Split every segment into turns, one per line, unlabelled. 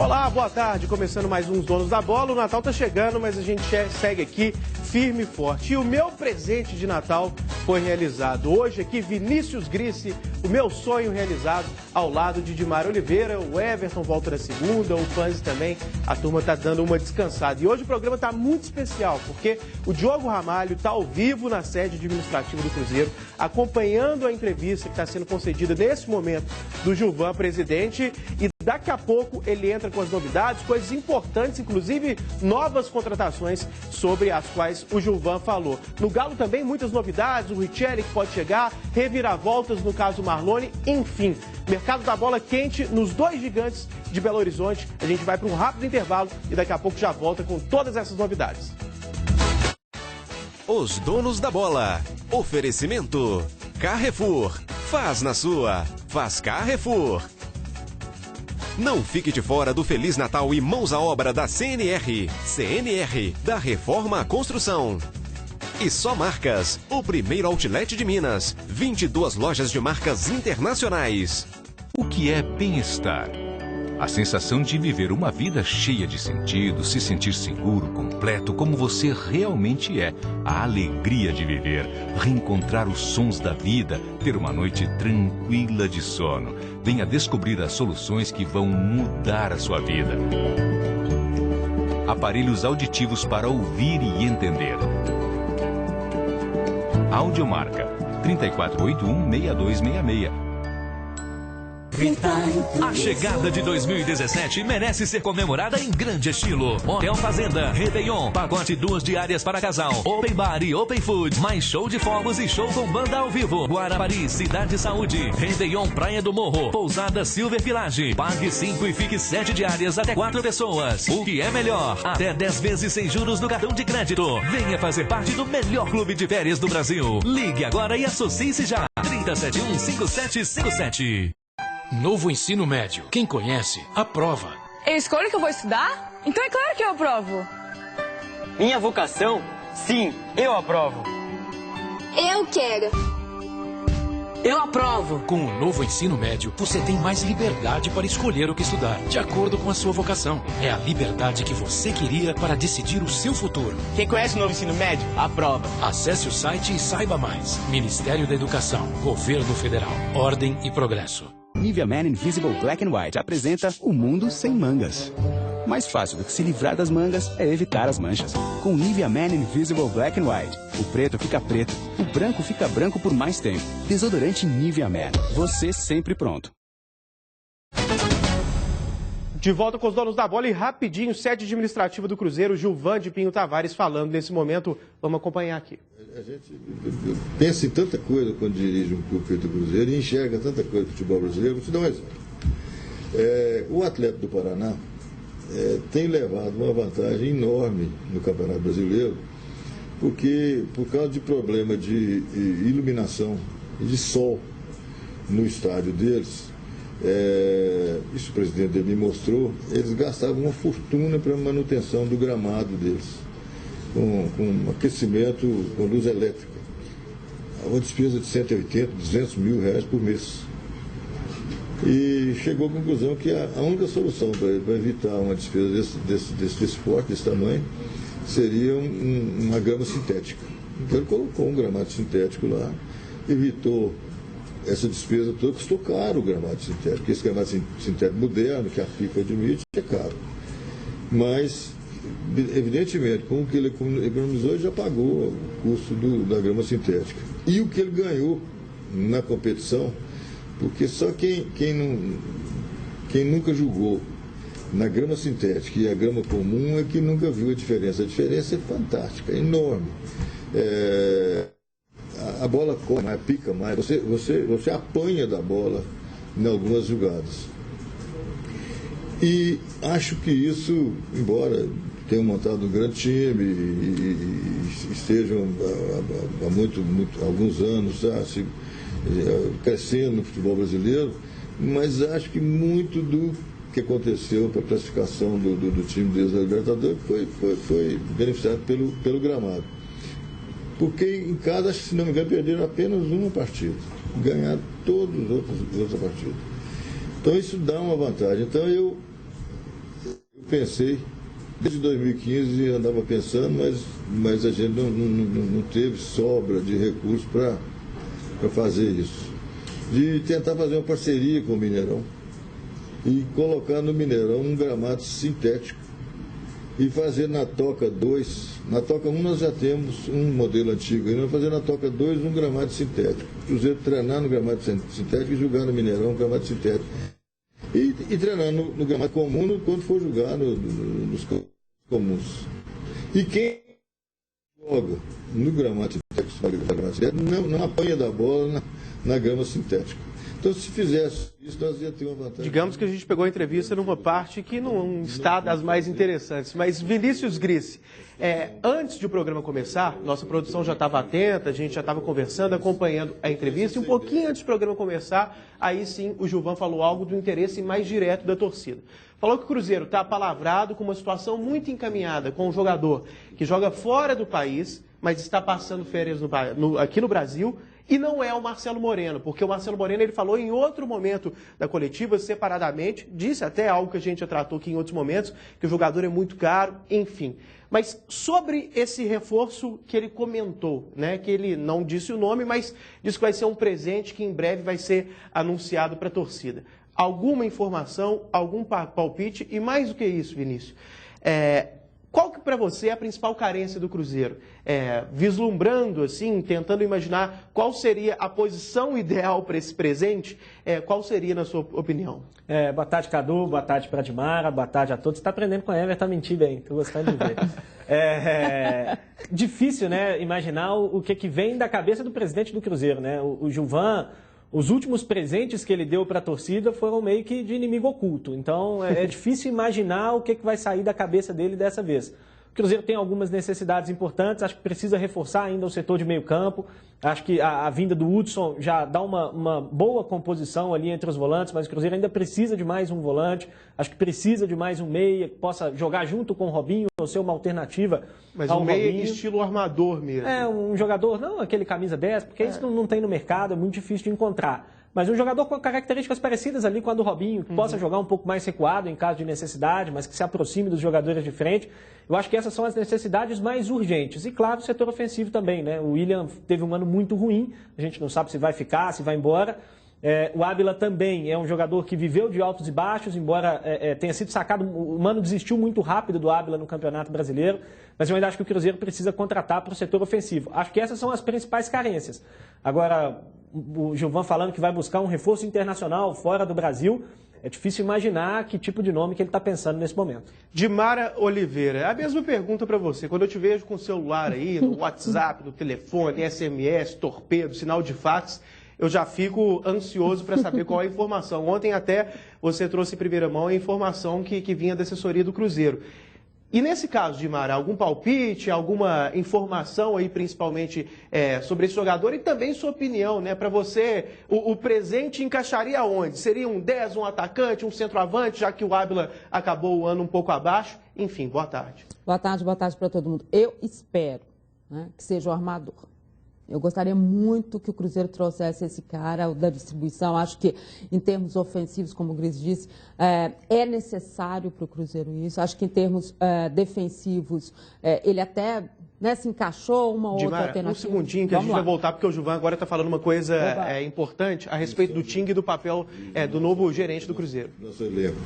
Olá, boa tarde. Começando mais uns Donos da Bola. O Natal tá chegando, mas a gente segue aqui firme e forte. E o meu presente de Natal foi realizado. Hoje aqui, Vinícius Grisse, o meu sonho realizado ao lado de Dimar Oliveira. O Everton volta na segunda, o Panzi também. A turma tá dando uma descansada. E hoje o programa tá muito especial, porque o Diogo Ramalho tá ao vivo na sede administrativa do Cruzeiro, acompanhando a entrevista que está sendo concedida nesse momento do Gilvan, presidente. E daqui a pouco ele entra com as novidades, coisas importantes, inclusive novas contratações sobre as quais o Gilvan falou. No Galo também muitas novidades, o Richelli que pode chegar, reviravoltas no caso Marlone, enfim. Mercado da bola quente nos dois gigantes de Belo Horizonte. A gente vai para um rápido intervalo e daqui a pouco já volta com todas essas novidades.
Os Donos da Bola. Oferecimento. Carrefour. Faz na sua. Faz Carrefour. Não fique de fora do Feliz Natal e mãos à obra da CNR. CNR, da Reforma à Construção. E Só Marcas, o primeiro outlet de Minas. 22 lojas de marcas internacionais.
O que é bem-estar? A sensação de viver uma vida cheia de sentido, se sentir seguro, completo, como você realmente é. A alegria de viver, reencontrar os sons da vida, ter uma noite tranquila de sono. Venha descobrir as soluções que vão mudar a sua vida. Aparelhos auditivos para ouvir e entender. Audiomarca 3481-6266.
A chegada de 2017 merece ser comemorada em grande estilo. Hotel Fazenda, Réveillon, pacote 2 diárias para casal, Open Bar e Open Food, mais show de fogos e show com banda ao vivo. Guarapari, Cidade Saúde, Réveillon Praia do Morro, Pousada Silver Village. Pague 5 e fique 7 diárias até 4 pessoas. O que é melhor? Até 10 vezes sem juros no cartão de crédito. Venha fazer parte do melhor clube de férias do Brasil. Ligue agora e associe-se já. 3071-5757.
Novo ensino médio. Quem conhece, aprova.
Eu escolho o que eu vou estudar? Então é claro que eu aprovo.
Minha vocação? Sim, eu aprovo.
Eu quero.
Eu aprovo.
Com o novo ensino médio, você tem mais liberdade para escolher o que estudar, de acordo com a sua vocação. É a liberdade que você queria para decidir o seu futuro.
Quem conhece o novo ensino médio, aprova.
Acesse o site e saiba mais. Ministério da Educação, Governo Federal, Ordem e Progresso.
Nivea Man Invisible Black and White apresenta o mundo sem mangas. Mais fácil do que se livrar das mangas é evitar as manchas. Com Nivea Man Invisible Black and White, o preto fica preto, o branco fica branco por mais tempo. Desodorante Nivea Man, você sempre pronto.
De volta com os Donos da Bola e rapidinho, sede administrativa do Cruzeiro, Gilvan de Pinho Tavares falando nesse momento. Vamos acompanhar aqui.
A gente pensa em tanta coisa quando dirige um clube feito do Cruzeiro e enxerga tanta coisa do futebol brasileiro. Vou te dar um exemplo. O atleta do Paraná tem levado uma vantagem enorme no Campeonato Brasileiro, porque por causa de problema de iluminação e de sol no estádio deles, isso o presidente dele me mostrou, eles gastavam uma fortuna para a manutenção do gramado deles, com aquecimento, com luz elétrica. Uma despesa de 180, 200 mil reais por mês. E chegou à conclusão que a única solução para evitar uma despesa desse porte, desse tamanho, seria uma grama sintética. Então ele colocou um gramado sintético lá, evitou essa despesa toda, custou caro o gramado sintético, porque esse gramado sintético moderno, que a FIFA admite, é caro. Mas, evidentemente, com o que ele economizou, ele já pagou o custo da grama sintética. E o que ele ganhou na competição, porque só quem nunca jogou na grama sintética e a grama comum é que nunca viu a diferença. A diferença é fantástica, é enorme. A bola corre mais, pica mais, você apanha da bola em algumas jogadas. E acho que isso, embora tenham montado um grande time e estejam há alguns anos crescendo no futebol brasileiro, mas acho que muito do que aconteceu para a classificação do time deles da Libertadores foi beneficiado pelo gramado. Porque em cada, se não me engano, perderam apenas uma partida. Ganharam todas as outras partidas. Então isso dá uma vantagem. Então Eu pensei, desde 2015 andava pensando, mas a gente não teve sobra de recursos para fazer isso. De tentar fazer uma parceria com o Mineirão e colocar no Mineirão um gramado sintético e fazer na Toca 2, na Toca 1 nós já temos um modelo antigo, e nós fazer na Toca 2 um gramado sintético. O Cruzeiro treinar no gramado sintético e jogar no Mineirão um gramado sintético. E treinar no gramado comum quando for jogar nos comuns. E quem joga no gramado sintético não apanha da bola na grama sintética. Então, se fizesse isso, nós ia ter uma vantagem.
Digamos que a gente pegou a entrevista numa parte que não está das mais interessantes. Mas, Vinícius Grisse, antes de o programa começar, nossa produção já estava atenta, a gente já estava conversando, acompanhando a entrevista. E um pouquinho antes do programa começar, aí sim o Gilvan falou algo do interesse mais direto da torcida. Falou que o Cruzeiro está apalavrado com uma situação muito encaminhada com um jogador que joga fora do país, mas está passando férias aqui no Brasil. E não é o Marcelo Moreno, porque o Marcelo Moreno ele falou em outro momento da coletiva, separadamente, disse até algo que a gente já tratou aqui em outros momentos, que o jogador é muito caro, enfim. Mas sobre esse reforço que ele comentou, né, que ele não disse o nome, mas disse que vai ser um presente que em breve vai ser anunciado para a torcida. Alguma informação, algum palpite e mais do que isso, Vinícius? Qual que para você é a principal carência do Cruzeiro? Vislumbrando, assim, tentando imaginar qual seria a posição ideal para esse presente, qual seria, na sua opinião?
Boa tarde, Cadu, boa tarde para a Dimara, boa tarde a todos. Você está aprendendo com a Everton a mentir bem, estou gostando de ver. Difícil, né, imaginar o que vem da cabeça do presidente do Cruzeiro, né? O Gilvan, os últimos presentes que ele deu para a torcida foram meio que de inimigo oculto. Então, é difícil imaginar o que vai sair da cabeça dele dessa vez. O Cruzeiro tem algumas necessidades importantes, acho que precisa reforçar ainda o setor de meio campo. Acho que a vinda do Hudson já dá uma boa composição ali entre os volantes, mas o Cruzeiro ainda precisa de mais um volante. Acho que precisa de mais um meia que possa jogar junto com o Robinho, ou ser uma alternativa
mas
ao
um meia
Robinho.
Estilo armador mesmo.
Um jogador, não aquele camisa 10, porque isso não tem no mercado, é muito difícil de encontrar. Mas um jogador com características parecidas ali com a do Robinho, que possa jogar um pouco mais recuado em caso de necessidade, mas que se aproxime dos jogadores de frente. Eu acho que essas são as necessidades mais urgentes. E, claro, o setor ofensivo também, né? O William teve um ano muito ruim, a gente não sabe se vai ficar, se vai embora. O Ávila também é um jogador que viveu de altos e baixos, embora tenha sido sacado. O Mano desistiu muito rápido do Ávila no Campeonato Brasileiro, mas eu ainda acho que o Cruzeiro precisa contratar para o setor ofensivo. Acho que essas são as principais carências. Agora, o Gilvan falando que vai buscar um reforço internacional fora do Brasil, é difícil imaginar que tipo de nome que ele está pensando nesse momento.
Dimara Oliveira, a mesma pergunta para você. Quando eu te vejo com o celular aí, no WhatsApp, no telefone, SMS, torpedo, sinal de fax, eu já fico ansioso para saber qual é a informação. Ontem até você trouxe em primeira mão a informação que vinha da assessoria do Cruzeiro. E nesse caso, Dimara, algum palpite, alguma informação aí, principalmente sobre esse jogador e também sua opinião, né? Para você, o presente encaixaria onde? Seria um 10, um atacante, um centroavante, já que o Ávila acabou o ano um pouco abaixo? Enfim, boa tarde.
Boa tarde para todo mundo. Eu espero, né, que seja o armador. Eu gostaria muito que o Cruzeiro trouxesse esse cara da distribuição. Acho que, em termos ofensivos, como o Gris disse, é necessário para o Cruzeiro isso. Acho que, em termos defensivos, ele até se encaixou uma outra
Dimara,
alternativa.
Um segundinho que a gente vai voltar, porque o Gilvan agora está falando uma coisa importante a respeito do Ting e do papel do novo gerente do Cruzeiro.
Nosso elenco.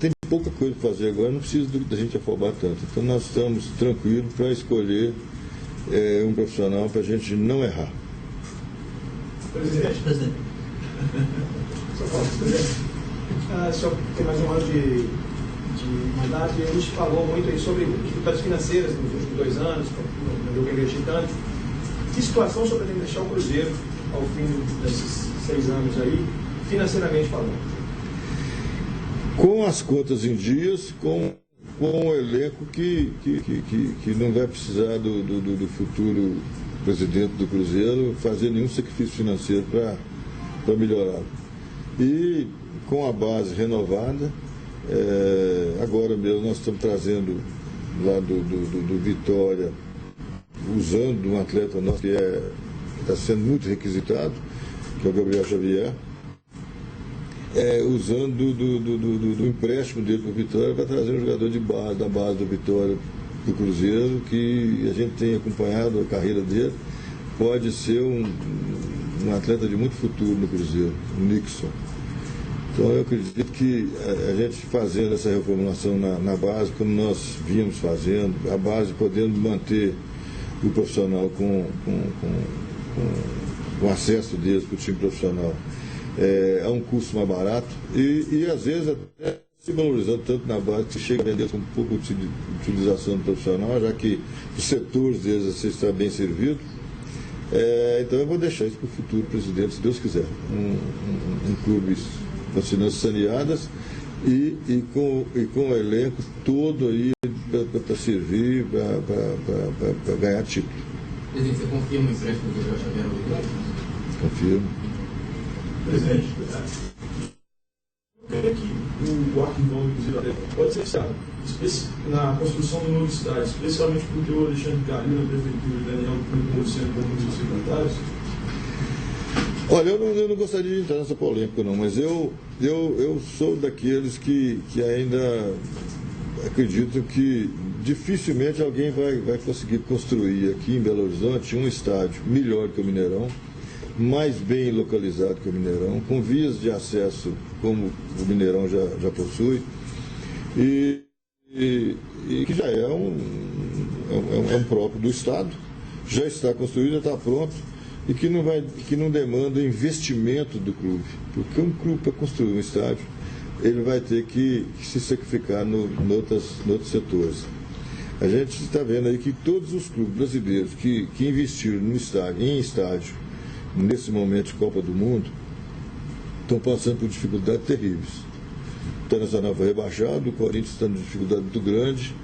Tem pouca coisa para fazer agora, não precisa da gente afobar tanto. Então, nós estamos tranquilos para escolher um profissional para a gente não errar.
Presidente. O senhor tem mais um ano de mandato e a gente falou muito aí sobre dificuldades financeiras nos últimos 2 anos, não deu para investir tanto. Que situação o senhor pretende deixar o Cruzeiro ao fim desses 6 anos aí, financeiramente falando?
Com as contas em dias, com um elenco que não vai precisar do futuro presidente do Cruzeiro fazer nenhum sacrifício financeiro para melhorar. E com a base renovada, agora mesmo nós estamos trazendo lá do Vitória, usando um atleta nosso que está sendo muito requisitado, que é o Gabriel Xavier. usando do empréstimo dele para o Vitória para trazer um jogador da base do Vitória do Cruzeiro, que a gente tem acompanhado a carreira dele, pode ser um atleta de muito futuro no Cruzeiro, o Nixon. Então eu acredito que a gente fazendo essa reformulação na base, como nós vínhamos fazendo, a base podendo manter o profissional com o acesso deles para o time profissional a um custo mais barato e às vezes até se valorizando tanto na base que chega a vender com um pouco de utilização do profissional, já que os setores deles assim, estão bem servidos. Então eu vou deixar isso para o futuro presidente, se Deus quiser. Um clube com as finanças saneadas e com o elenco todo aí para servir, para ganhar título.
Presidente, você confirma o empréstimo do Gabriel Xavier ao Vitória?
Confirmo.
Presidente, eu creio que o arquivão do Cruzeiro pode ser usado na construção do novo estádio, especialmente porque o Alexandre Carlinho, na prefeitura, e o Daniel Cunha sendo como dos secretários.
Olha, eu não gostaria de entrar nessa polêmica não, mas eu sou daqueles que ainda acredito que dificilmente alguém vai conseguir construir aqui em Belo Horizonte um estádio melhor que o Mineirão, mais bem localizado que o Mineirão, com vias de acesso como o Mineirão já possui, e que já é um próprio do Estado, já está construído, já está pronto, e que não demanda investimento do clube, porque um clube para construir um estádio, ele vai ter que se sacrificar em outros setores. A gente está vendo aí que todos os clubes brasileiros que investiram em estádio, nesse momento de Copa do Mundo, estão passando por dificuldades terríveis. O Internacional foi rebaixado, o Corinthians está em dificuldade muito grande.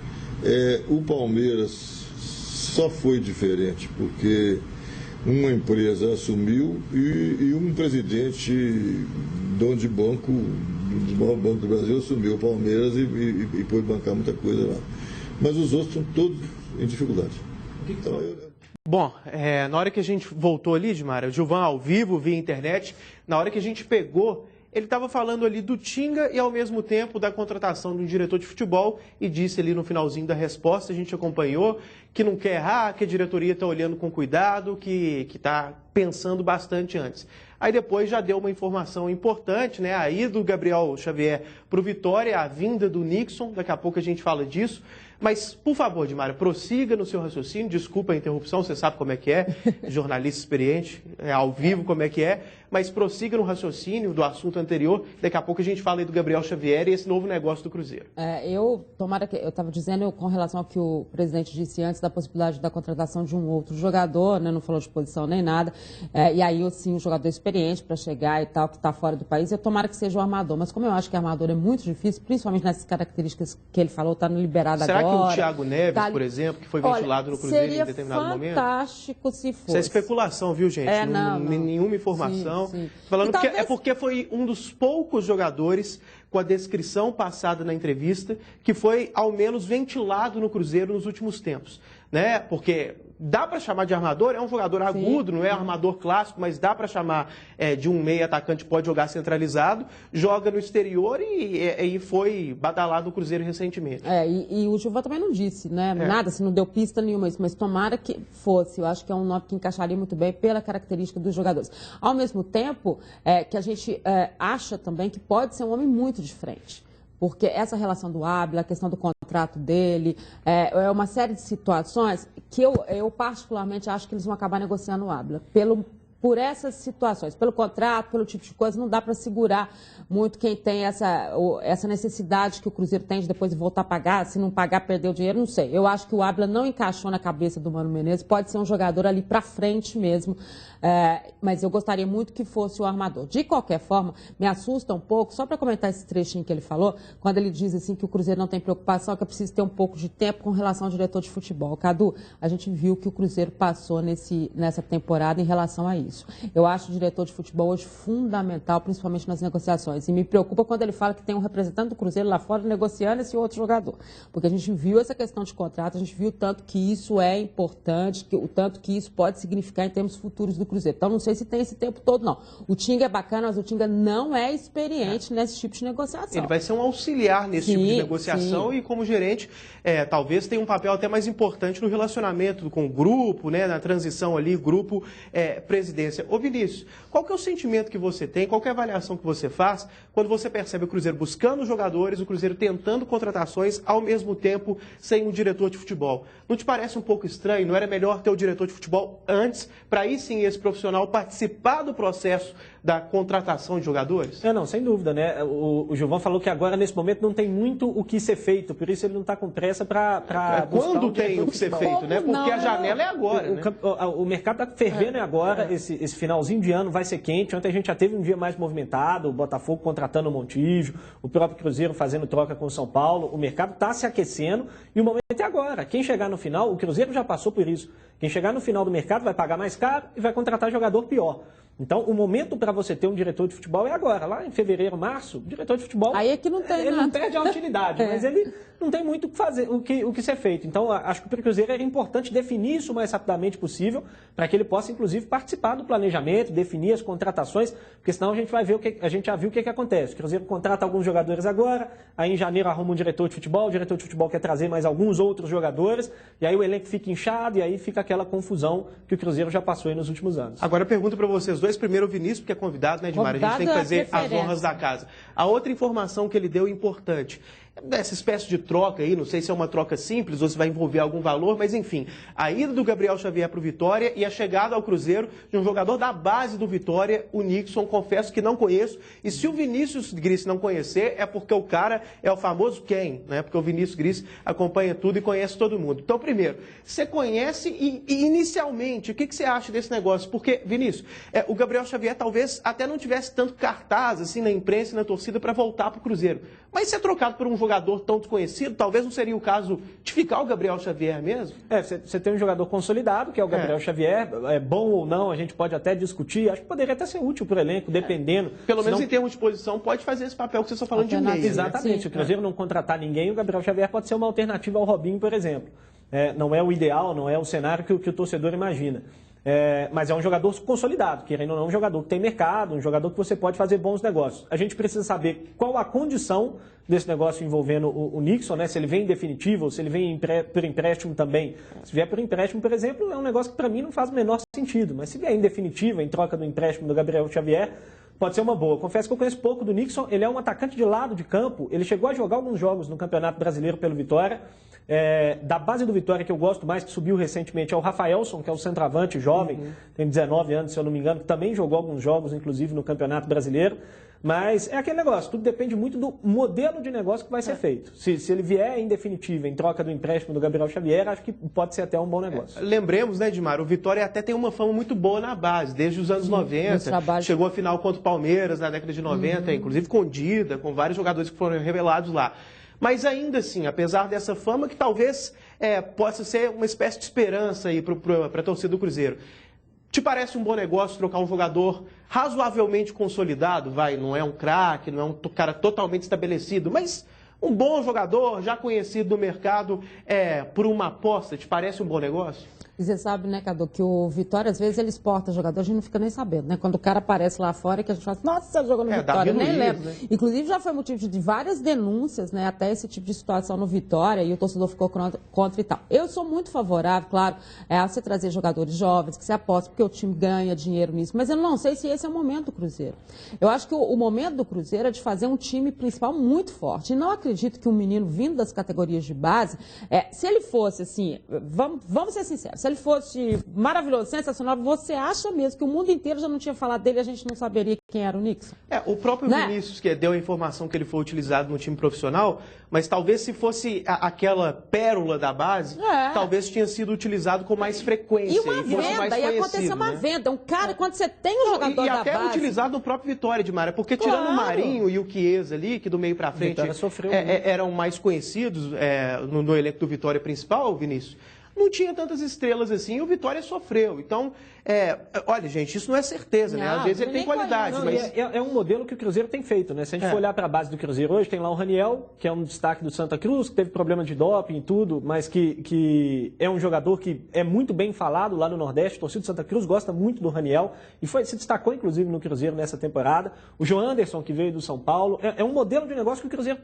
O Palmeiras só foi diferente, porque uma empresa assumiu e um presidente, dono de banco, do maior banco do Brasil, assumiu o Palmeiras e pôde bancar muita coisa lá. Mas os outros estão todos em dificuldade. Então,
Bom, na hora que a gente voltou ali, Edmar, o Gilvan ao vivo, via internet, na hora que a gente pegou, ele estava falando ali do Tinga e ao mesmo tempo da contratação de um diretor de futebol e disse ali no finalzinho da resposta, a gente acompanhou, que não quer errar, que a diretoria está olhando com cuidado, que está pensando bastante antes. Aí depois já deu uma informação importante, né? A ida do Gabriel Xavier para o Vitória, a vinda do Nixon, daqui a pouco a gente fala disso. Mas, por favor, Edmar, prossiga no seu raciocínio, desculpa a interrupção, você sabe como é que é, jornalista experiente, ao vivo como é que é, mas prossiga no raciocínio do assunto anterior, daqui a pouco a gente fala aí do Gabriel Xavier e esse novo negócio do Cruzeiro. Eu estava dizendo com relação ao que o presidente disse antes, da possibilidade da contratação de um outro jogador, né, não falou de posição nem nada, e aí, sim, um jogador experiente para chegar e tal, que está fora do país, eu tomara que seja o armador, mas como eu acho que armador é muito difícil, principalmente nessas características que ele falou, está liberado agora. Será que o Thiago Neves, por exemplo, que foi ventilado no Cruzeiro em determinado momento?
Seria fantástico se fosse.
Isso é especulação, viu, gente? Nenhuma informação. Sim. Falando que é porque foi um dos poucos jogadores com a descrição passada na entrevista que foi, ao menos, ventilado no Cruzeiro nos últimos tempos. Né? Porque dá para chamar de armador, é um jogador agudo, não é armador clássico, mas dá para chamar de um meio atacante, pode jogar centralizado, joga no exterior e foi badalado no Cruzeiro recentemente.
E o Gilvan também não disse, né? Nada, assim, não deu pista nenhuma, mas tomara que fosse. Eu acho que é um nome que encaixaria muito bem pela característica dos jogadores. Ao mesmo tempo, que a gente acha também que pode ser um homem muito diferente. Porque essa relação do Ábila, a questão do contrato dele, é uma série de situações que eu particularmente acho que eles vão acabar negociando o Ábila. Por essas situações, pelo contrato, pelo tipo de coisa, não dá para segurar muito quem tem essa necessidade que o Cruzeiro tem de depois voltar a pagar, se não pagar, perder o dinheiro, não sei. Eu acho que o Ábila não encaixou na cabeça do Mano Menezes, pode ser um jogador ali para frente mesmo, mas eu gostaria muito que fosse o armador. De qualquer forma, me assusta um pouco, só para comentar esse trechinho que ele falou, quando ele diz assim que o Cruzeiro não tem preocupação, que é preciso ter um pouco de tempo com relação ao diretor de futebol. Cadu, a gente viu que o Cruzeiro passou nessa temporada em relação a isso. isso. Eu acho o diretor de futebol hoje fundamental, principalmente nas negociações. E me preocupa quando ele fala que tem um representante do Cruzeiro lá fora negociando esse outro jogador. Porque a gente viu essa questão de contrato, a gente viu o tanto que isso é importante, o tanto que isso pode significar em termos futuros do Cruzeiro. Então, não sei se tem esse tempo todo, não. O Tinga é bacana, mas o Tinga não é experiente nesse tipo de negociação.
Ele vai ser um auxiliar nesse tipo de negociação e, como gerente, talvez tenha um papel até mais importante no relacionamento com o grupo, né, na transição ali, grupo, presidência. Ô Vinícius, qual que é o sentimento que você tem, qual que é a avaliação que você faz quando você percebe o Cruzeiro buscando jogadores, o Cruzeiro tentando contratações, ao mesmo tempo sem um diretor de futebol? Não te parece um pouco estranho? Não era melhor ter o diretor de futebol antes, para aí sim esse profissional participar do processo da contratação de jogadores?
Não, sem dúvida, né? O Gilvan falou que agora, nesse momento, não tem muito o que ser feito, por isso ele não está com pressa para
quando tem o que ser feito, né? Porque a janela é agora, né?
O mercado está fervendo agora, esse finalzinho de ano vai ser quente. Ontem a gente já teve um dia mais movimentado, o Botafogo contratando o Montijo, o próprio Cruzeiro fazendo troca com o São Paulo. O mercado está se aquecendo e o momento é agora. Quem chegar no final, o Cruzeiro já passou por isso, quem chegar no final do mercado vai pagar mais caro e vai contratar jogador pior. Então, o momento para você ter um diretor de futebol é agora. Lá em fevereiro, março, o diretor de futebol...
Aí é que não tem,
ele não perde a utilidade, mas ele não tem muito o que fazer, o que ser feito. Então, acho que para o Cruzeiro era importante definir isso o mais rapidamente possível, para que ele possa, inclusive, participar do planejamento, definir as contratações, porque senão a gente vai ver a gente já viu o que acontece. O Cruzeiro contrata alguns jogadores agora, aí em janeiro arruma um diretor de futebol, o diretor de futebol quer trazer mais alguns outros jogadores, e aí o elenco fica inchado, e aí fica aquela confusão que o Cruzeiro já passou aí nos últimos anos.
Agora eu pergunto para vocês dois, primeiro o Vinícius, porque é convidado, né, Edmar? A gente tem que fazer as honras da casa. A outra informação que ele deu importante, essa espécie de troca aí, não sei se é uma troca simples ou se vai envolver algum valor, mas enfim, a ida do Gabriel Xavier para o Vitória e a chegada ao Cruzeiro de um jogador da base do Vitória, o Nixon, confesso que não conheço, e se o Vinícius Gris não conhecer, é porque o cara é o famoso quem, né? Porque o Vinícius Gris acompanha tudo e conhece todo mundo. Então, primeiro, você conhece e inicialmente, o que você acha desse negócio? Porque, Vinícius, o Gabriel Xavier talvez até não tivesse tanto cartaz assim na imprensa e na torcida para voltar para o Cruzeiro, mas ser trocado por um jogador tão desconhecido, talvez não seria o caso de ficar o Gabriel Xavier mesmo?
Você tem um jogador consolidado, que é o Gabriel Xavier, é bom ou não, a gente pode até discutir, acho que poderia até ser útil para o elenco, dependendo.
Pelo menos em termos de posição, pode fazer esse papel que vocês estão falando de meio.
Exatamente, se o Cruzeiro não contratar ninguém, o Gabriel Xavier pode ser uma alternativa ao Robinho, por exemplo. Não é o ideal, não é o cenário que o torcedor imagina. Mas é um jogador consolidado, querendo ou não, um jogador que tem mercado, um jogador que você pode fazer bons negócios. A gente precisa saber qual a condição desse negócio envolvendo o Nixon, né? Se ele vem em definitivo ou se ele vem por empréstimo também. Se vier por empréstimo, por exemplo, é um negócio que para mim não faz o menor sentido, mas se vier em definitivo, em troca do empréstimo do Gabriel Xavier, pode ser uma boa. Confesso que eu conheço pouco do Nixon, ele é um atacante de lado de campo, ele chegou a jogar alguns jogos no Campeonato Brasileiro pelo Vitória. Da base do Vitória que eu gosto mais, que subiu recentemente, é o Rafaelson, que é o centroavante jovem, tem 19 anos, se eu não me engano, que também jogou alguns jogos, inclusive no Campeonato Brasileiro. Mas é aquele negócio, tudo depende muito do modelo de negócio que vai ser feito. Se ele vier em definitivo, em troca do empréstimo do Gabriel Xavier, acho que pode ser até um bom negócio.
Lembremos, né, Edmar, o Vitória até tem uma fama muito boa na base, desde os anos 90, chegou à final contra o Palmeiras na década de 90, inclusive com Dida, com vários jogadores que foram revelados lá. Mas ainda assim, apesar dessa fama, que talvez possa ser uma espécie de esperança aí para a torcida do Cruzeiro. Te parece um bom negócio trocar um jogador razoavelmente consolidado? Não é um craque, não é um cara totalmente estabelecido, mas um bom jogador, já conhecido no mercado, por uma aposta, te parece um bom negócio?
E você sabe, né, Cadu, que o Vitória, às vezes, ele exporta jogador, a gente não fica nem sabendo, né? Quando o cara aparece lá fora, que a gente fala, nossa, você jogou no Vitória, eu nem lembro. Né? Inclusive, já foi motivo de várias denúncias, né, até esse tipo de situação no Vitória, e o torcedor ficou contra e tal. Eu sou muito favorável, claro, a você trazer jogadores jovens, que você aposta, porque o time ganha dinheiro nisso, mas eu não sei se esse é o momento do Cruzeiro. Eu acho que o momento do Cruzeiro é de fazer um time principal muito forte, e não acredito que um menino vindo das categorias de base, se ele fosse, assim, vamos ser sinceros, se ele fosse maravilhoso, sensacional, você acha mesmo que o mundo inteiro já não tinha falado dele e a gente não saberia quem era o Nixon?
O próprio Vinícius, que deu a informação que ele foi utilizado no time profissional, mas talvez se fosse aquela pérola da base, talvez tinha sido utilizado com mais frequência.
E uma venda, ia acontecer uma venda. Um cara, quando você tem um jogador da base...
E até utilizado no próprio Vitória de Mara, porque tirando o Marinho e o Chiesa ali, que do meio pra frente eram mais conhecidos no elenco do Vitória principal, Vinícius, não tinha tantas estrelas assim, e o Vitória sofreu. Então, olha, gente, isso não é certeza, né? Às vezes ele tem qualidade,
não,
mas...
É um modelo que o Cruzeiro tem feito, né? Se a gente for olhar para a base do Cruzeiro hoje, tem lá o Raniel, que é um destaque do Santa Cruz, que teve problema de doping e tudo, mas que é um jogador que é muito bem falado lá no Nordeste. O torcedor do Santa Cruz gosta muito do Raniel e se destacou, inclusive, no Cruzeiro nessa temporada. O João Anderson, que veio do São Paulo, é um modelo de negócio que o Cruzeiro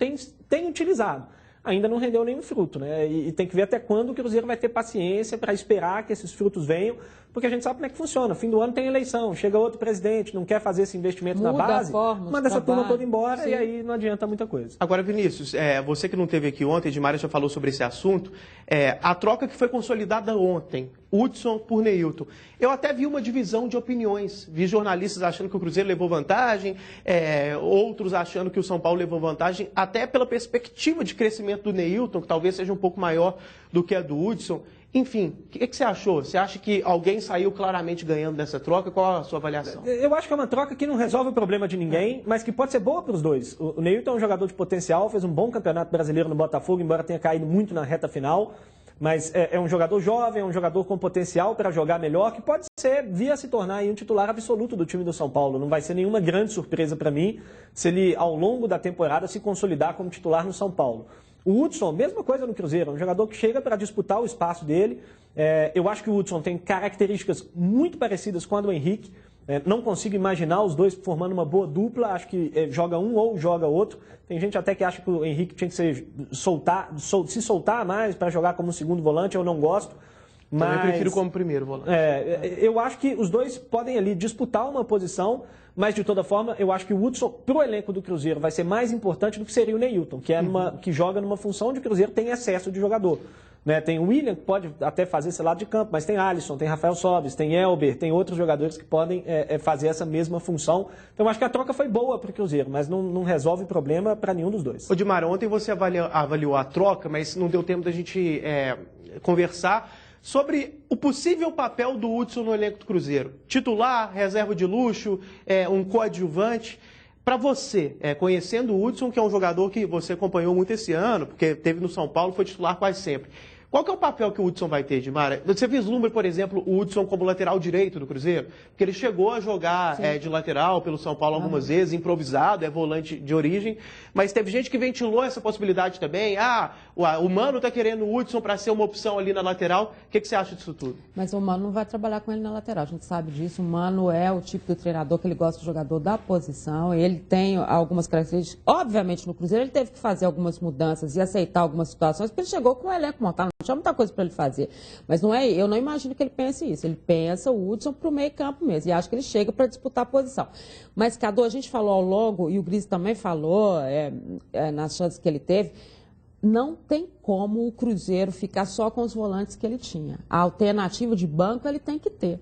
tem utilizado. Ainda não rendeu nenhum fruto, né? E tem que ver até quando o Cruzeiro vai ter paciência para esperar que esses frutos venham, porque a gente sabe como é que funciona. Fim do ano tem eleição, chega outro presidente, não quer fazer esse investimento na base, manda essa turma toda embora. Sim. E aí não adianta muita coisa.
Agora, Vinícius, você que não esteve aqui ontem, Edmara já falou sobre esse assunto, a troca que foi consolidada ontem, Hudson por Neilton. Eu até vi uma divisão de opiniões, vi jornalistas achando que o Cruzeiro levou vantagem, outros achando que o São Paulo levou vantagem, até pela perspectiva de crescimento do Neilton, que talvez seja um pouco maior do que a do Hudson. Enfim, o que você achou? Você acha que alguém saiu claramente ganhando nessa troca? Qual a sua avaliação?
Eu acho que é uma troca que não resolve o problema de ninguém, mas que pode ser boa para os dois. O Neilton é um jogador de potencial, fez um bom campeonato brasileiro no Botafogo, embora tenha caído muito na reta final. Mas é um jogador jovem, é um jogador com potencial para jogar melhor, que pode vir a se tornar aí um titular absoluto do time do São Paulo. Não vai ser nenhuma grande surpresa para mim se ele, ao longo da temporada, se consolidar como titular no São Paulo. O Hudson, mesma coisa no Cruzeiro, é um jogador que chega para disputar o espaço dele. Eu acho que o Hudson tem características muito parecidas com a do Henrique. Não consigo imaginar os dois formando uma boa dupla, acho que joga um ou joga outro. Tem gente até que acha que o Henrique tinha que se soltar mais para jogar como segundo volante, eu não gosto. Mas
eu prefiro como primeiro volante.
Eu acho que os dois podem ali disputar uma posição, mas de toda forma eu acho que o Hudson, para o elenco do Cruzeiro, vai ser mais importante do que seria o Neilton, que joga numa função onde o Cruzeiro tem excesso de jogador. Tem o William, que pode até fazer esse lado de campo, mas tem Alisson, tem Rafael Sobis, tem Elber, tem outros jogadores que podem fazer essa mesma função. Então, eu acho que a troca foi boa para o Cruzeiro, mas não resolve problema para nenhum dos dois.
Ô, Dimar, ontem você avaliou a troca, mas não deu tempo da gente conversar sobre o possível papel do Hudson no elenco do Cruzeiro. Titular, reserva de luxo, um coadjuvante. Para você, conhecendo o Hudson, que é um jogador que você acompanhou muito esse ano, porque teve no São Paulo, foi titular quase sempre. Qual que é o papel que o Hudson vai ter, Dimara? Você vislumbra, por exemplo, o Hudson como lateral direito do Cruzeiro? Porque ele chegou a jogar de lateral pelo São Paulo algumas vezes, improvisado, é volante de origem, mas teve gente que ventilou essa possibilidade também. O Mano está querendo o Hudson para ser uma opção ali na lateral. O que você acha disso tudo?
Mas o Mano não vai trabalhar com ele na lateral, a gente sabe disso. O Mano é o tipo de treinador que ele gosta de jogador da posição, ele tem algumas características. Obviamente, no Cruzeiro ele teve que fazer algumas mudanças e aceitar algumas situações, porque ele chegou com o elenco montado. Não tinha muita coisa para ele fazer. Mas eu não imagino que ele pense isso. Ele pensa o Hudson para o meio campo mesmo. E acho que ele chega para disputar a posição. Mas, Cadu, a gente falou ao longo, e o Gris também falou, nas chances que ele teve, não tem como o Cruzeiro ficar só com os volantes que ele tinha. A alternativa de banco ele tem que ter.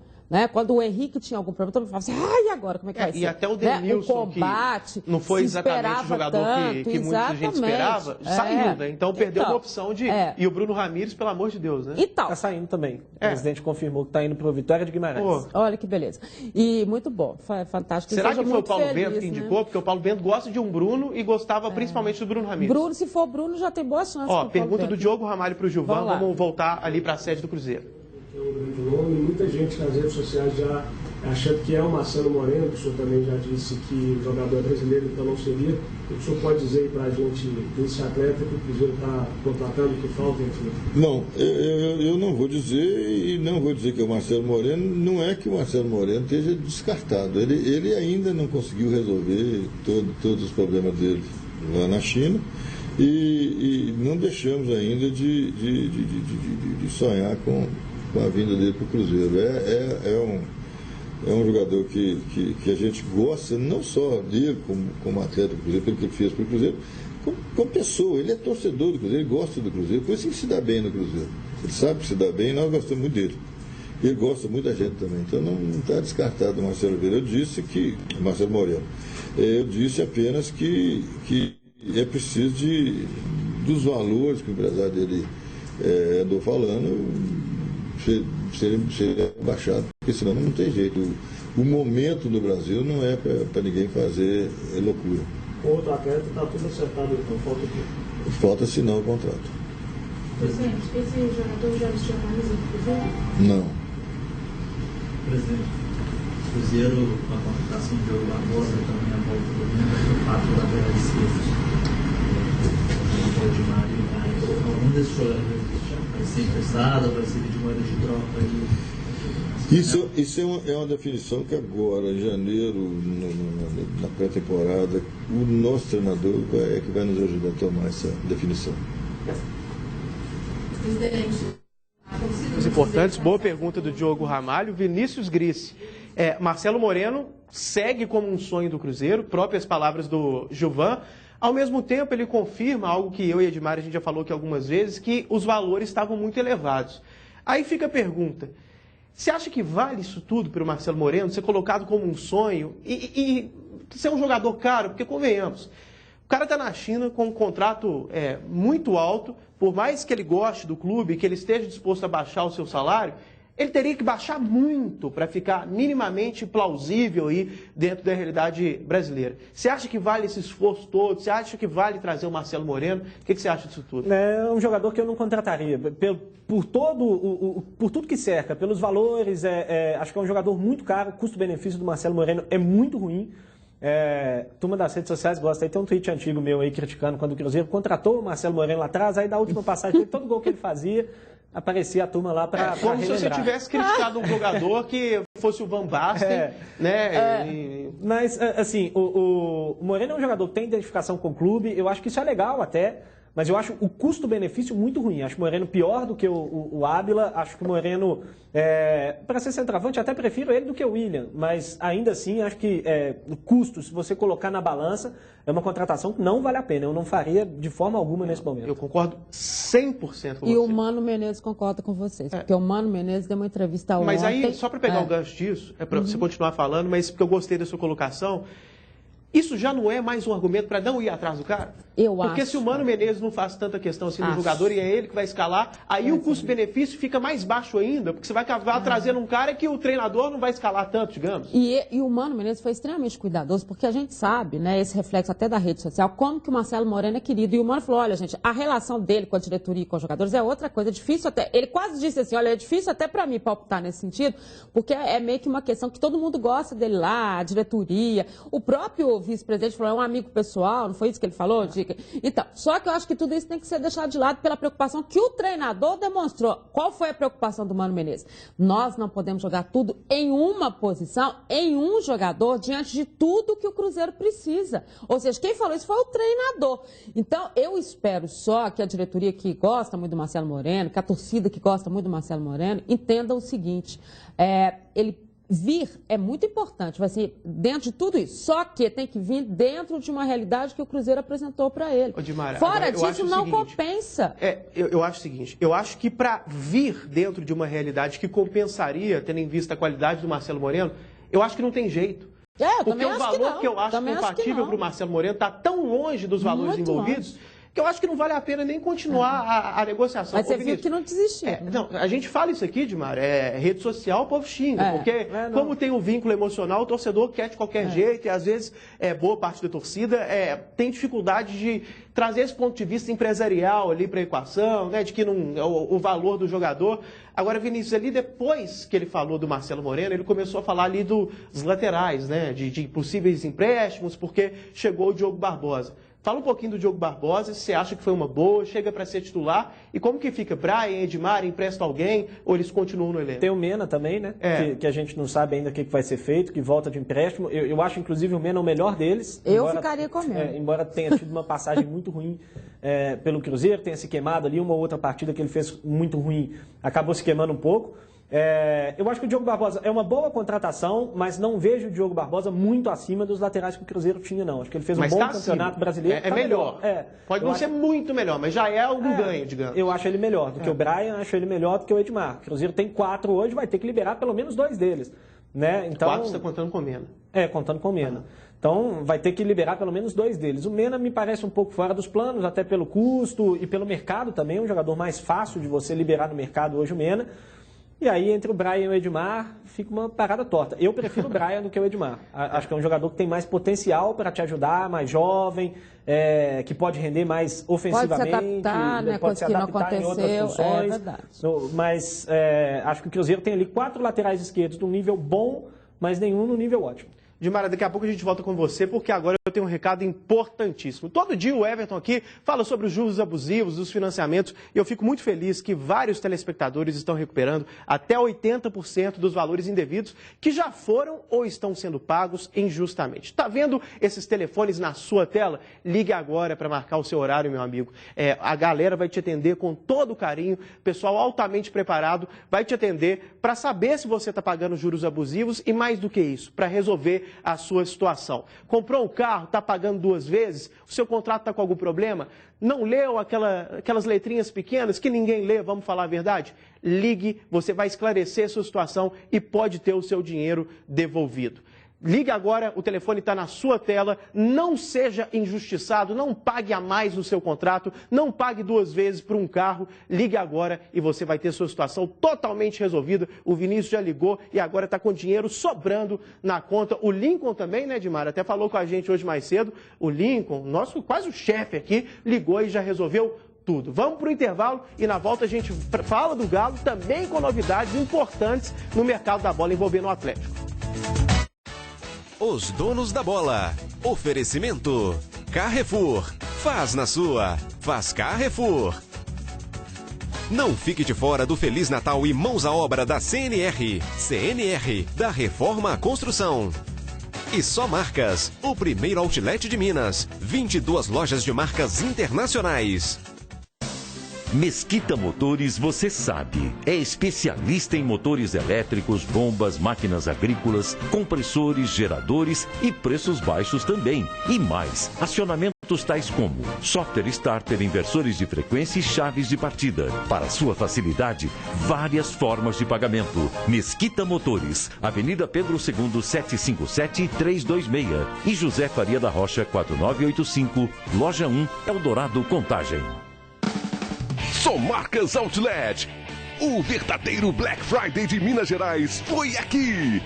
Quando o Henrique tinha algum problema, todo mundo falava assim, e agora, como é que vai ser?
E até o Denilson,
o combate,
que não foi exatamente o jogador que muita gente esperava, saiu, né? Então perdeu uma opção de... E o Bruno Ramires, pelo amor de Deus, né?
Está saindo também. O presidente confirmou que está indo para o Vitória de Guimarães.
Olha que beleza. E muito bom, fantástico.
Será que foi o Paulo Bento que indicou? Porque o Paulo Bento gosta de um Bruno e gostava principalmente do Bruno Ramires.
Se for Bruno, já tem boas chances.
Pergunta do Diogo Ramalho para o Gilvan. Vamos voltar ali para a sede do Cruzeiro.
É um grande nome, muita gente nas redes sociais já achando que é o Marcelo Moreno, que o senhor também já disse que o jogador é brasileiro, então não seria. O que o senhor pode dizer para a gente desse atleta que o Cruzeiro está contratando, que falta, enfim?
Não, eu não vou dizer, e não vou dizer que é o Marcelo Moreno. Não é que o Marcelo Moreno esteja descartado. Ele ainda não conseguiu resolver todos os problemas dele lá na China. E não deixamos ainda de sonhar com a vinda dele para o Cruzeiro. É um jogador que a gente gosta, não só dele como atleta do Cruzeiro, pelo que ele fez para o Cruzeiro, como pessoa. Ele é torcedor do Cruzeiro, ele gosta do Cruzeiro, por isso que se dá bem no Cruzeiro. Ele sabe que se dá bem e nós gostamos muito dele. Ele gosta muito da gente também, então não está descartado o Marcelo Vieira. Eu disse que... Marcelo Moreno. Eu disse apenas que é preciso dos valores que o empresário dele andou falando ser baixado, porque senão não tem jeito. O momento no Brasil não é para ninguém fazer loucura.
Com outro atleta está tudo acertado, então falta o quê?
Falta assinar o contrato.
Presidente, esse jogador já vestiu a camisa do Cruzeiro?
Não.
Presidente, o Cruzeiro, com a contratação de Diogo Barbosa, também a volta do Lima, 4 laterais esquerdos. O Edmar e o Caio. Algum desses jogadores vai ser emprestado, vai servir de moeda de troca aí?
Isso é uma definição que agora, em janeiro, na pré-temporada, o nosso treinador é que vai nos ajudar a tomar essa definição.
Presidente.
Os importantes, boa pergunta do Diogo Ramalho. Vinícius Grissi. Marcelo Moreno segue como um sonho do Cruzeiro, próprias palavras do Gilvan. Ao mesmo tempo, ele confirma algo que eu e Edmar a gente já falou aqui algumas vezes, que os valores estavam muito elevados. Aí fica a pergunta: você acha que vale isso tudo para o Marcelo Moreno ser colocado como um sonho e ser um jogador caro? Porque, convenhamos, o cara está na China com um contrato muito alto, por mais que ele goste do clube, que ele esteja disposto a baixar o seu salário, ele teria que baixar muito para ficar minimamente plausível aí dentro da realidade brasileira. Você acha que vale esse esforço todo? Você acha que vale trazer o Marcelo Moreno? O que você acha disso tudo?
É um jogador que eu não contrataria. Por tudo que cerca, pelos valores, acho que é um jogador muito caro. O custo-benefício do Marcelo Moreno é muito ruim. Turma das redes sociais gosta. Aí tem um tweet antigo meu aí criticando quando o Cruzeiro contratou o Marcelo Moreno lá atrás. Aí da última passagem, todo gol que ele fazia, aparecia a turma lá para
como se você tivesse criticado um jogador que fosse o Van Basten, né?
Mas, assim, o Moreno é um jogador que tem identificação com o clube. Eu acho que isso é legal até, mas eu acho o custo-benefício muito ruim. Acho o Moreno pior do que o Ábila. Acho que o Moreno, para ser centroavante, até prefiro ele do que o William. Mas, ainda assim, acho que o custo, se você colocar na balança, é uma contratação que não vale a pena. Eu não faria de forma alguma nesse momento.
Eu concordo 100% com você.
E o Mano Menezes concorda com vocês. Porque o Mano Menezes deu uma entrevista ontem.
Mas aí, só para pegar o gancho disso, para você continuar falando, mas porque eu gostei da sua colocação, isso já não é mais um argumento para não ir atrás do cara? Porque se o Mano Menezes não faz tanta questão assim no jogador e é ele que vai escalar, aí o custo-benefício fica mais baixo ainda, porque você vai acabar trazendo um cara que o treinador não vai escalar tanto, digamos.
E o Mano Menezes foi extremamente cuidadoso, porque a gente sabe, né, esse reflexo até da rede social, como que o Marcelo Moreno é querido. E o Mano falou: olha, gente, a relação dele com a diretoria e com os jogadores é outra coisa, difícil até. Ele quase disse assim: olha, é difícil até para mim palpitar nesse sentido, porque é meio que uma questão que todo mundo gosta dele lá, a diretoria. O próprio vice-presidente falou: é um amigo pessoal, não foi isso que ele falou, Dica? Então, só que eu acho que tudo isso tem que ser deixado de lado pela preocupação que o treinador demonstrou. Qual foi a preocupação do Mano Menezes? Nós não podemos jogar tudo em uma posição, em um jogador, diante de tudo que o Cruzeiro precisa. Ou seja, quem falou isso foi o treinador. Então, eu espero só que a diretoria que gosta muito do Marcelo Moreno, que a torcida que gosta muito do Marcelo Moreno, entenda o seguinte: ele vir é muito importante, vai ser dentro de tudo isso, só que tem que vir dentro de uma realidade que o Cruzeiro apresentou para ele.
Dimara,
fora disso, não compensa.
Eu acho o seguinte: eu acho que para vir dentro de uma realidade que compensaria, tendo em vista a qualidade do Marcelo Moreno, eu acho que não tem jeito. Porque o valor que eu acho compatível para o Marcelo Moreno está tão longe dos valores envolvidos, que eu acho que não vale a pena nem continuar a negociação.
Mas você viu que não desistiu.
Não, a gente fala isso aqui, Dimar, rede social, o povo xinga, porque como tem um vínculo emocional, o torcedor quer de qualquer jeito, e às vezes boa parte da torcida tem dificuldade de trazer esse ponto de vista empresarial ali para a equação, né, de que o valor do jogador. Agora, Vinícius, ali depois que ele falou do Marcelo Moreno, ele começou a falar ali dos laterais, né, de possíveis empréstimos, porque chegou o Diogo Barbosa. Fala um pouquinho do Diogo Barbosa, se você acha que foi uma boa, chega para ser titular, e como que fica? Brian, Edmar, empresta alguém, ou eles continuam no elenco?
Tem o Mena também, né? Que a gente não sabe ainda o que vai ser feito, que volta de empréstimo. Eu acho, inclusive, o Mena o melhor deles.
Ficaria com o Mena.
Embora tenha tido uma passagem muito ruim pelo Cruzeiro, tenha se queimado ali, uma outra partida que ele fez muito ruim, acabou se queimando um pouco. Eu acho que o Diogo Barbosa é uma boa contratação, mas não vejo o Diogo Barbosa muito acima dos laterais que o Cruzeiro tinha, não. Acho que ele fez um bom campeonato brasileiro.
É melhor. Pode não ser muito melhor, mas já é algum ganho, digamos.
Eu acho ele melhor do que o Brian, acho ele melhor do que o Edmar. O Cruzeiro tem 4 hoje, vai ter que liberar pelo menos 2 deles. Né? Então,
4 você está contando com o Mena.
Contando com o Mena. Então, vai ter que liberar pelo menos 2 deles. O Mena me parece um pouco fora dos planos, até pelo custo e pelo mercado também. É um jogador mais fácil de você liberar no mercado hoje, o Mena. E aí, entre o Brian e o Edmar, fica uma parada torta. Eu prefiro o Brian do que o Edmar. Acho que é um jogador que tem mais potencial para te ajudar, mais jovem, que pode render mais ofensivamente.
Pode se adaptar, né?
Pode se adaptar em outras funções.
É verdade.
Mas acho que o Cruzeiro tem ali 4 laterais esquerdos num nível bom, mas nenhum no nível ótimo.
Dimara, daqui a pouco a gente volta com você, porque agora eu tenho um recado importantíssimo. Todo dia o Everton aqui fala sobre os juros abusivos, os financiamentos, e eu fico muito feliz que vários telespectadores estão recuperando até 80% dos valores indevidos que já foram ou estão sendo pagos injustamente. Está vendo esses telefones na sua tela? Ligue agora para marcar o seu horário, meu amigo. A galera vai te atender com todo o carinho, pessoal altamente preparado vai te atender para saber se você está pagando juros abusivos e, mais do que isso, para resolver a sua situação. Comprou um carro, está pagando 2 vezes, o seu contrato está com algum problema, não leu aquelas letrinhas pequenas que ninguém lê, vamos falar a verdade? Ligue, você vai esclarecer a sua situação e pode ter o seu dinheiro devolvido. Ligue agora, o telefone está na sua tela, não seja injustiçado, não pague a mais no seu contrato, não pague 2 vezes por um carro, ligue agora e você vai ter sua situação totalmente resolvida. O Vinícius já ligou e agora está com dinheiro sobrando na conta. O Lincoln também, né, Dimara? Até falou com a gente hoje mais cedo. O Lincoln, nosso quase o chefe aqui, ligou e já resolveu tudo. Vamos para o intervalo e na volta a gente fala do Galo também com novidades importantes no mercado da bola envolvendo o Atlético.
Os donos da bola. Oferecimento. Carrefour. Faz na sua. Faz Carrefour. Não fique de fora do Feliz Natal e mãos à obra da CNR. CNR, da Reforma à Construção. E Só Marcas, o primeiro outlet de Minas. 22 lojas de marcas internacionais.
Mesquita Motores, você sabe, é especialista em motores elétricos, bombas, máquinas agrícolas, compressores, geradores e preços baixos também. E mais, acionamentos tais como software starter, inversores de frequência e chaves de partida. Para sua facilidade, várias formas de pagamento. Mesquita Motores, Avenida Pedro II, 757 326 e José Faria da Rocha, 4985, Loja 1, Eldorado, Contagem.
Só Marcas Outlet. O verdadeiro Black Friday de Minas Gerais foi aqui.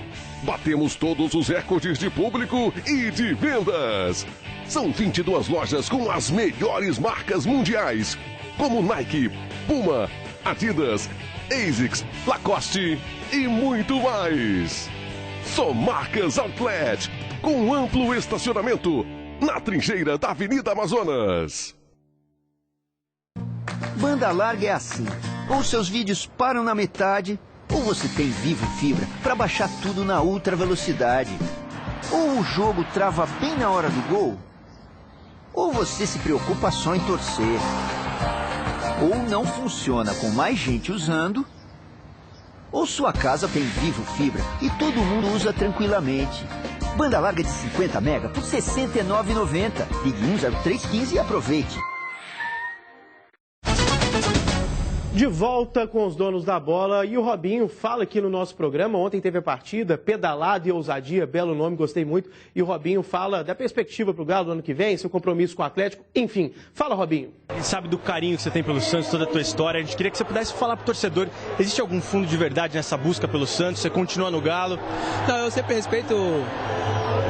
Batemos todos os recordes de público e de vendas. São 22 lojas com as melhores marcas mundiais, como Nike, Puma, Adidas, ASICS, Lacoste e muito mais. Só Marcas Outlet, com amplo estacionamento na trincheira da Avenida Amazonas.
Banda larga é assim, ou seus vídeos param na metade, ou você tem Vivo Fibra para baixar tudo na ultra velocidade. Ou o jogo trava bem na hora do gol, ou você se preocupa só em torcer. Ou não funciona com mais gente usando, ou sua casa tem Vivo Fibra e todo mundo usa tranquilamente. Banda larga de 50 mega por R$ 69,90. Ligue 10315 e aproveite.
De volta com os donos da bola e o Robinho fala aqui no nosso programa. Ontem teve a partida, Pedalada e Ousadia, belo nome, gostei muito. E o Robinho fala da perspectiva para o Galo do ano que vem, seu compromisso com o Atlético, enfim. Fala, Robinho.
A gente sabe do carinho que você tem pelo Santos, toda a tua história. A gente queria que você pudesse falar para o torcedor, existe algum fundo de verdade nessa busca pelo Santos? Você continua no Galo?
Não, eu sempre respeito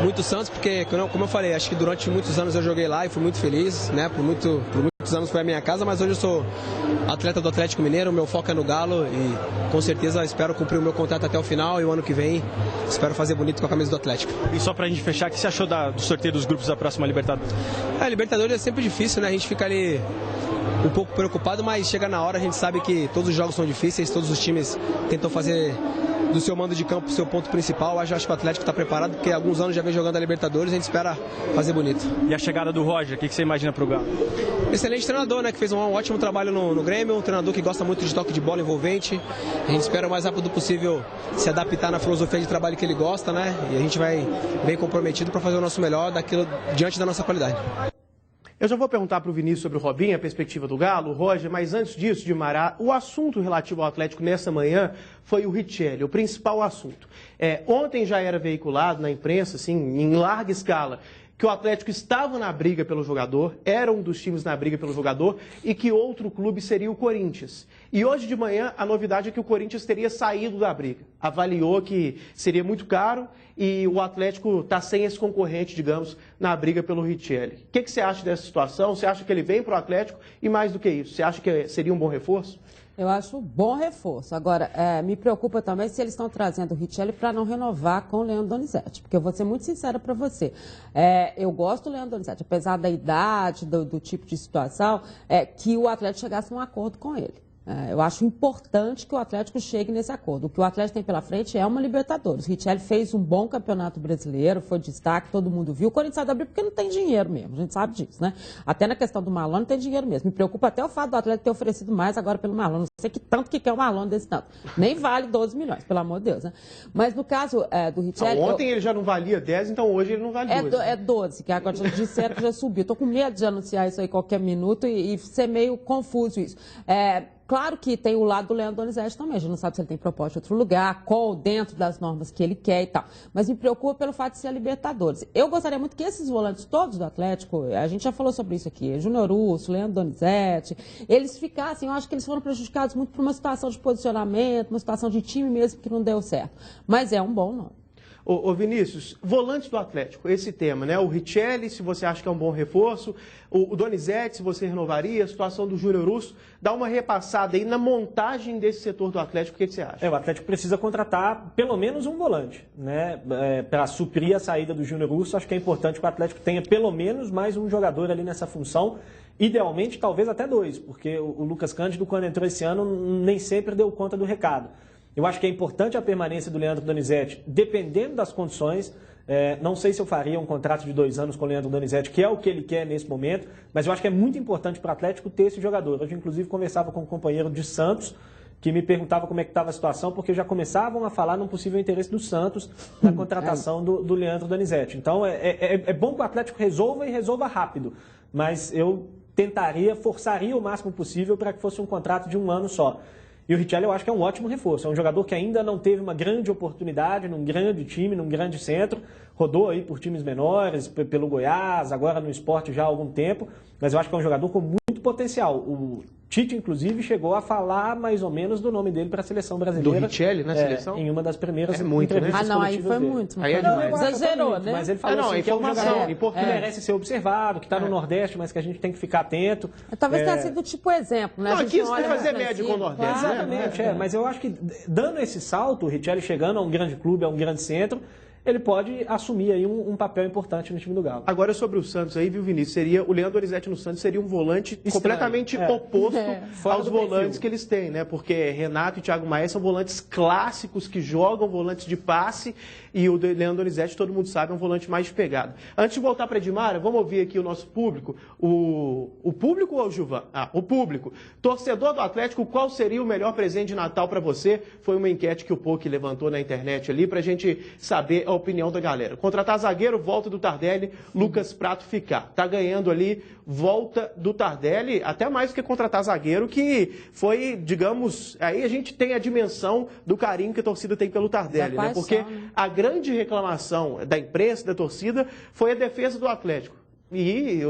muito o Santos, porque, como eu falei, acho que durante muitos anos eu joguei lá e fui muito feliz, né? Por muitos anos foi a minha casa, mas hoje eu sou atleta do Atlético Mineiro, o meu foco é no Galo e com certeza espero cumprir o meu contrato até o final e o ano que vem espero fazer bonito com a camisa do Atlético.
E só pra gente fechar, o que você achou do sorteio dos grupos da próxima Libertadores?
A Libertadores é sempre difícil, né? A gente fica ali um pouco preocupado, mas chega na hora, a gente sabe que todos os jogos são difíceis, todos os times tentam fazer do seu mando de campo o seu ponto principal. Acho que o Atlético está preparado, porque há alguns anos já vem jogando a Libertadores, a gente espera fazer bonito.
E a chegada do Roger, o que você imagina pro Galo?
Excelente treinador, né? Que fez um ótimo trabalho no Grêmio, um treinador que gosta muito de toque de bola envolvente. A gente espera o mais rápido possível se adaptar na filosofia de trabalho que ele gosta, né? E a gente vai bem comprometido para fazer o nosso melhor daquilo diante da nossa qualidade.
Eu já vou perguntar para o Vinícius sobre o Robinho, a perspectiva do Galo, o Roger, mas antes disso, de Mará, o assunto relativo ao Atlético nessa manhã foi o Richelli, o principal assunto. Ontem já era veiculado na imprensa, assim, em larga escala, que o Atlético estava na briga pelo jogador, era um dos times na briga pelo jogador e que outro clube seria o Corinthians. E hoje de manhã, a novidade é que o Corinthians teria saído da briga. Avaliou que seria muito caro e o Atlético está sem esse concorrente, digamos, na briga pelo Richelli. O que você acha dessa situação? Você acha que ele vem para o Atlético? E mais do que isso, você acha que seria um bom reforço?
Eu acho um bom reforço. Agora, me preocupa também se eles estão trazendo o Richelli para não renovar com o Leandro Donizete. Porque eu vou ser muito sincera para você. Eu gosto do Leandro Donizete, apesar da idade, do tipo de situação, que o Atlético chegasse a um acordo com ele. Eu acho importante que o Atlético chegue nesse acordo. O que o Atlético tem pela frente é uma Libertadores. O Richelli fez um bom campeonato brasileiro, foi destaque, todo mundo viu. O Corinthians sai da briga porque não tem dinheiro mesmo, a gente sabe disso, né? Até na questão do Marlon não tem dinheiro mesmo. Me preocupa até o fato do Atlético ter oferecido mais agora pelo Marlon. Não sei que tanto que quer o Marlon desse tanto. Nem vale 12 milhões, pelo amor de Deus, né? Mas no caso do Richelli...
Ontem ele já não valia 10, então hoje ele não vale 12.
É 12, que agora já disseram que já subiu. Estou com medo de anunciar isso aí qualquer minuto e ser meio confuso isso. Claro que tem o lado do Leandro Donizete também. A gente não sabe se ele tem proposta em outro lugar, qual dentro das normas que ele quer e tal. Mas me preocupa pelo fato de ser a Libertadores. Eu gostaria muito que esses volantes todos do Atlético, a gente já falou sobre isso aqui, Júnior Urso, Leandro Donizete, eles ficassem, eu acho que eles foram prejudicados muito por uma situação de posicionamento, uma situação de time mesmo que não deu certo. Mas é um bom nome.
Ô Vinícius, volante do Atlético, esse tema, né? O Richelli, se você acha que é um bom reforço, o Donizete, se você renovaria, a situação do Júnior Urso, dá uma repassada aí na montagem desse setor do Atlético, o que você acha?
O Atlético precisa contratar pelo menos um volante, né? Para suprir a saída do Júnior Urso, acho que é importante que o Atlético tenha pelo menos mais um jogador ali nessa função, idealmente talvez até 2, porque o Lucas Cândido, quando entrou esse ano, nem sempre deu conta do recado. Eu acho que é importante a permanência do Leandro Donizete, dependendo das condições. Não sei se eu faria um contrato de 2 anos com o Leandro Donizete, que é o que ele quer nesse momento, mas eu acho que é muito importante para o Atlético ter esse jogador. Hoje, inclusive, conversava com um companheiro de Santos, que me perguntava como é que estava a situação, porque já começavam a falar num possível interesse do Santos na contratação do Leandro Donizete. Então, é bom que o Atlético resolva e resolva rápido, mas eu forçaria o máximo possível para que fosse um contrato de 1 ano só. E o Richelli eu acho que é um ótimo reforço, é um jogador que ainda não teve uma grande oportunidade num grande time, num grande centro, rodou aí por times menores, pelo Goiás, agora no Sport já há algum tempo, mas eu acho que é um jogador com muito potencial. O Tite, inclusive, chegou a falar mais ou menos do nome dele para a seleção brasileira.
Do Richelli na seleção?
Em uma das primeiras
entrevistas
coletivas aí foi
dele.
Muito.
Aí é demais.
Exagerou, né?
Mas ele falou assim, que é um jogador que merece ser observado, que está no Nordeste, mas que a gente tem que ficar atento.
Talvez tenha sido tipo exemplo, né?
Não, aqui você tem que fazer médio com o Nordeste.
Exatamente, mas eu acho que dando esse salto, o Richelli chegando a um grande clube, a um grande centro, ele pode assumir aí um papel importante no time do Galo.
Agora, sobre o Santos aí, viu, Vinícius? O Leandro Donizete no Santos seria um volante completamente oposto aos volantes que eles têm, né? Porque Renato e Thiago Maia são volantes clássicos que jogam, volantes de passe, e o Leandro Donizete, todo mundo sabe, é um volante mais de pegada. Antes de voltar para Edmara, vamos ouvir aqui o nosso público. O público ou o Gilvan? O público. Torcedor do Atlético, qual seria o melhor presente de Natal para você? Foi uma enquete que o POC levantou na internet ali, para a gente saber a opinião da galera. Contratar zagueiro, volta do Tardelli, Lucas Prato ficar. Tá ganhando ali, volta do Tardelli, até mais do que contratar zagueiro, que foi, digamos, aí a gente tem a dimensão do carinho que a torcida tem pelo Tardelli, né? Porque a grande reclamação da imprensa, da torcida, foi a defesa do Atlético. E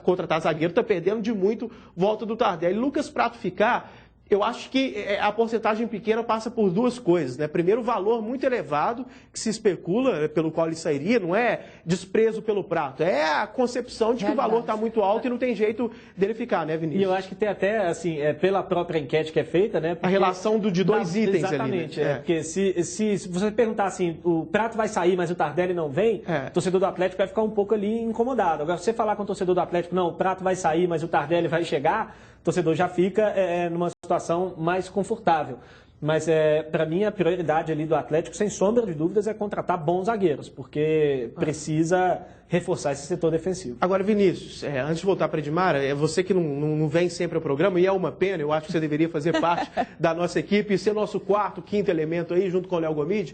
contratar zagueiro está perdendo de muito, volta do Tardelli. Lucas Prato ficar... Eu acho que a porcentagem pequena passa por 2 coisas, né? Primeiro, o valor muito elevado que se especula pelo qual ele sairia, não é desprezo pelo Prato, é a concepção de que o valor está muito alto e não tem jeito dele ficar, né, Vinícius?
E eu acho que tem até, assim, pela própria enquete que é feita, né?
A relação de 2 itens
exatamente,
ali, né?
Porque se você perguntar assim, o Prato vai sair, mas o Tardelli não vem, o torcedor do Atlético vai ficar um pouco ali incomodado. Agora, se você falar com o torcedor do Atlético, não, o Prato vai sair, mas o Tardelli vai chegar, o torcedor já fica numa situação mais confortável. Mas, para mim, a prioridade ali do Atlético, sem sombra de dúvidas, é contratar bons zagueiros, porque precisa reforçar esse setor defensivo.
Agora, Vinícius, antes de voltar para a Edmara, você que não vem sempre ao programa, e é uma pena, eu acho que você deveria fazer parte da nossa equipe e ser nosso 4º, 5º elemento aí, junto com o Léo Gomide.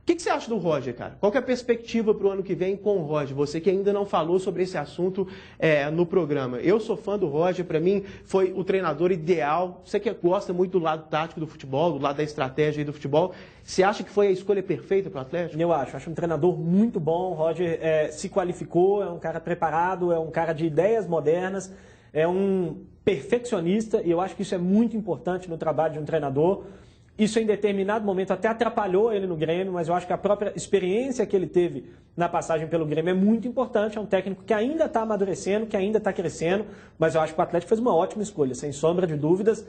O que você acha do Roger, cara? Qual que é a perspectiva para o ano que vem com o Roger? Você que ainda não falou sobre esse assunto no programa. Eu sou fã do Roger, para mim foi o treinador ideal. Você que gosta muito do lado tático do futebol, do lado da estratégia do futebol, você acha que foi a escolha perfeita para o Atlético?
Eu acho um treinador muito bom. O Roger se qualificou, é um cara preparado, é um cara de ideias modernas. é um perfeccionista e eu acho que isso é muito importante no trabalho de um treinador. Isso em determinado momento até atrapalhou ele no Grêmio, mas eu acho que a própria experiência que ele teve na passagem pelo Grêmio é muito importante. É um técnico que ainda está amadurecendo, que ainda está crescendo, mas eu acho que o Atlético fez uma ótima escolha, sem sombra de dúvidas.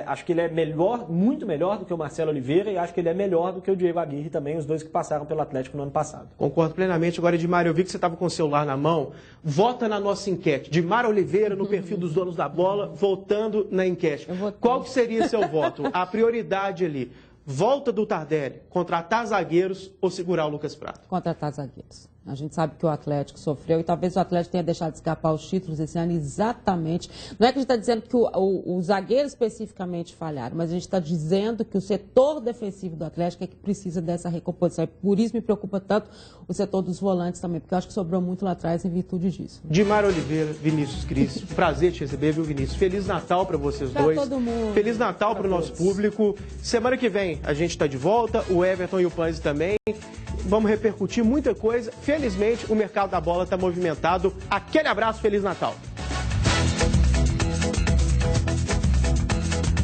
Acho que ele é melhor, muito melhor do que o Marcelo Oliveira e acho que ele é melhor do que o Diego Aguirre também, os dois que passaram pelo Atlético no ano passado.
Concordo plenamente. Agora, Edmar, eu vi que você estava com o celular na mão. Vota na nossa enquete. Edmar Oliveira, no perfil dos donos da bola, votando na enquete. Qual que seria seu voto? A prioridade ali, volta do Tardelli, contratar zagueiros ou segurar o Lucas Prato?
Contratar zagueiros. A gente sabe que o Atlético sofreu e talvez o Atlético tenha deixado de escapar os títulos esse ano exatamente. Não é que a gente está dizendo que o zagueiro especificamente falharam, mas a gente está dizendo que o setor defensivo do Atlético é que precisa dessa recomposição. E por isso me preocupa tanto o setor dos volantes também, porque eu acho que sobrou muito lá atrás em virtude disso.
Edmar Oliveira, Vinícius Gris, prazer te receber, viu, Vinícius? Feliz Natal para vocês dois.
Para todo mundo.
Feliz Natal para o nosso público. Semana que vem a gente está de volta, o Everton e o Panzi também. Vamos repercutir muita coisa. Felizmente, o mercado da bola está movimentado. Aquele abraço, Feliz Natal!